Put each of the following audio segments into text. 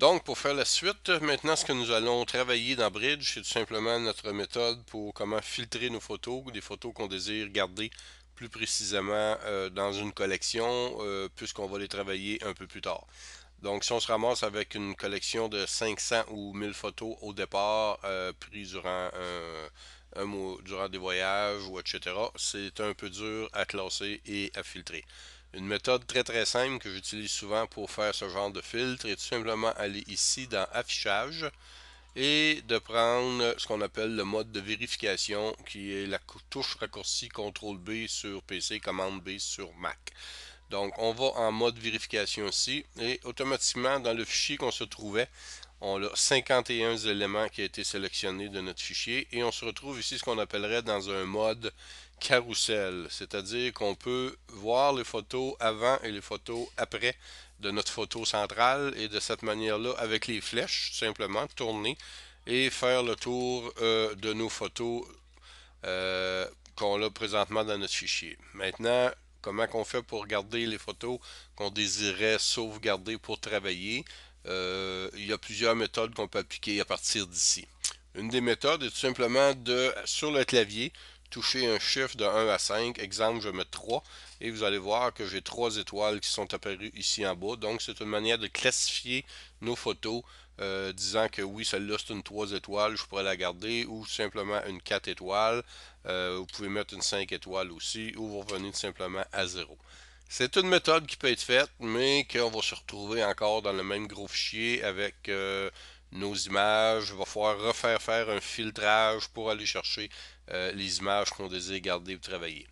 Donc, pour faire la suite, maintenant, ce que nous allons travailler dans Bridge, c'est tout simplement notre méthode pour comment filtrer nos photos, des photos qu'on désire garder plus précisément dans une collection, puisqu'on va les travailler un peu plus tard. Donc, si on se ramasse avec une collection de 500 ou 1000 photos au départ, prises durant un mois, durant des voyages ou etc., c'est un peu dur à classer et à filtrer. Une méthode très très simple que j'utilise souvent pour faire ce genre de filtre est tout simplement aller ici dans Affichage et de prendre ce qu'on appelle le mode de vérification qui est la touche raccourcie CTRL B sur PC, commande B sur Mac. Donc on va en mode vérification ici et automatiquement dans le fichier qu'on se trouvait, on a 51 éléments qui ont été sélectionnés de notre fichier et on se retrouve ici ce qu'on appellerait dans un mode carrousel, c'est-à-dire qu'on peut voir les photos avant et les photos après de notre photo centrale et de cette manière-là, avec les flèches, simplement tourner et faire le tour de nos photos qu'on a présentement dans notre fichier. Maintenant, comment qu'on fait pour garder les photos qu'on désirait sauvegarder pour travailler? Il y a plusieurs méthodes qu'on peut appliquer à partir d'ici. Une des méthodes est tout simplement de, sur le clavier, toucher un chiffre de 1 à 5. Exemple, je mets 3 et vous allez voir que j'ai 3 étoiles qui sont apparues ici en bas. Donc, c'est une manière de classifier nos photos disant que oui, celle-là c'est une 3 étoiles, je pourrais la garder, ou simplement une 4 étoiles. Vous pouvez mettre une 5 étoiles aussi, ou vous revenez tout simplement à 0. C'est une méthode qui peut être faite, mais qu'on va se retrouver encore dans le même gros fichier avec nos images. Il va falloir refaire faire un filtrage pour aller chercher les images qu'on désire garder ou travailler.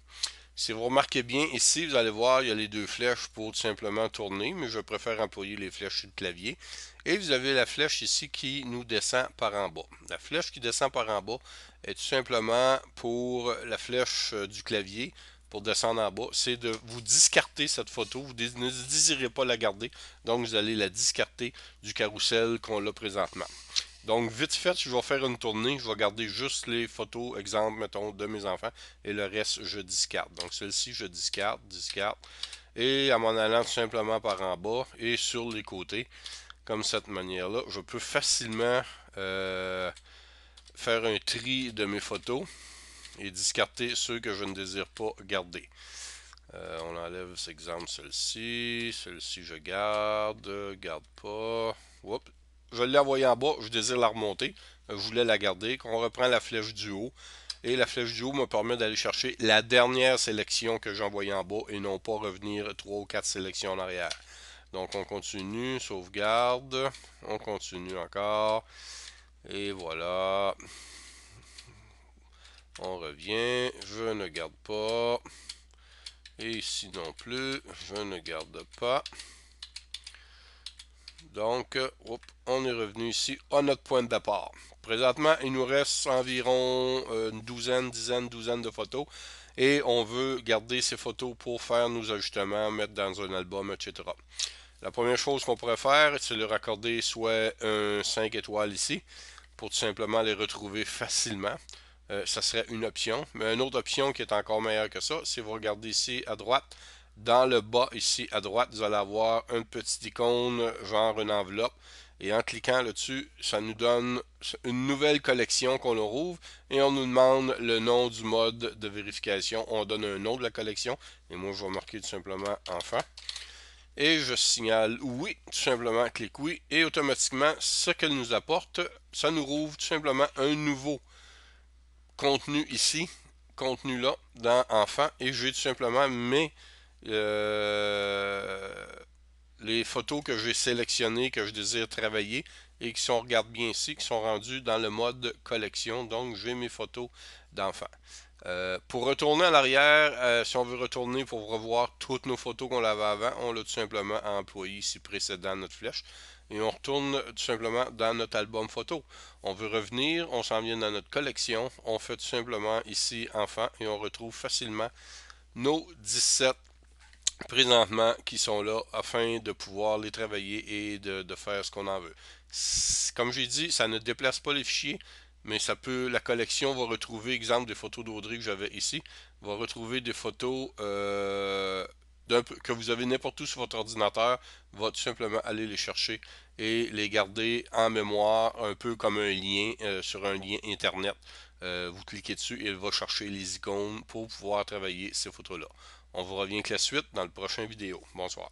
Si vous remarquez bien ici, vous allez voir, il y a les deux flèches pour tout simplement tourner, mais je préfère employer les flèches sur le clavier. Et vous avez la flèche ici qui nous descend par en bas. La flèche qui descend par en bas est tout simplement pour la flèche du clavier, pour descendre en bas, c'est de vous discarter cette photo. Vous ne désirez pas la garder, donc vous allez la discarter du carrousel qu'on a présentement. Donc, vite fait, je vais faire une tournée. Je vais garder juste les photos, exemple, mettons, de mes enfants. Et le reste, je discarde. Donc, celle-ci, je discarde, discarde. Et en m'en allant tout simplement par en bas et sur les côtés, comme cette manière-là, je peux facilement faire un tri de mes photos et discarter ceux que je ne désire pas garder. On enlève, cet exemple, celle-ci. Celle-ci, je garde. Garde pas. Oups. Je l'ai envoyée en bas. Je désire la remonter. Je voulais la garder. On reprend la flèche du haut. Et la flèche du haut me permet d'aller chercher la dernière sélection que j'ai envoyée en bas et non pas revenir 3 ou 4 sélections en arrière. Donc on continue, sauvegarde. On continue encore. Et voilà. On revient. Je ne garde pas. Et ici non plus, je ne garde pas. Donc, on est revenu ici à notre point de départ. Présentement, il nous reste environ une douzaine de photos. Et on veut garder ces photos pour faire nos ajustements, mettre dans un album, etc. La première chose qu'on pourrait faire, c'est leur accorder soit un 5 étoiles ici, pour tout simplement les retrouver facilement. Ça serait une option. Mais une autre option qui est encore meilleure que ça, si vous regardez ici à droite, dans le bas ici à droite, vous allez avoir un petit icône, genre une enveloppe. Et en cliquant là-dessus, ça nous donne une nouvelle collection qu'on leur ouvre et on nous demande le nom du mode de vérification. On donne un nom de la collection et moi je vais marquer tout simplement enfant. Et je signale oui, tout simplement, clique oui. Et automatiquement, ce qu'elle nous apporte, ça nous rouvre tout simplement un nouveau contenu ici, contenu là, dans enfant. Et j'ai tout simplement euh, les photos que j'ai sélectionnées, que je désire travailler et qui sont, regarde bien ici, qui sont rendues dans le mode collection. Donc, j'ai mes photos d'enfants. Pour retourner en arrière, si on veut retourner pour revoir toutes nos photos qu'on avait avant, on l'a tout simplement employé ici précédent notre flèche. Et on retourne tout simplement dans notre album photo. On veut revenir, on s'en vient dans notre collection, on fait tout simplement ici enfant et on retrouve facilement nos 17 présentement qui sont là afin de pouvoir les travailler et de faire ce qu'on en veut. Comme j'ai dit, ça ne déplace pas les fichiers, mais ça peut, la collection va retrouver, exemple des photos d'Audrey que j'avais ici, va retrouver des photos que vous avez n'importe où sur votre ordinateur, va tout simplement aller les chercher et les garder en mémoire, un peu comme un lien sur un lien internet. Vous cliquez dessus et il va chercher les icônes pour pouvoir travailler ces photos-là. On vous revient avec la suite dans le prochain vidéo. Bonsoir.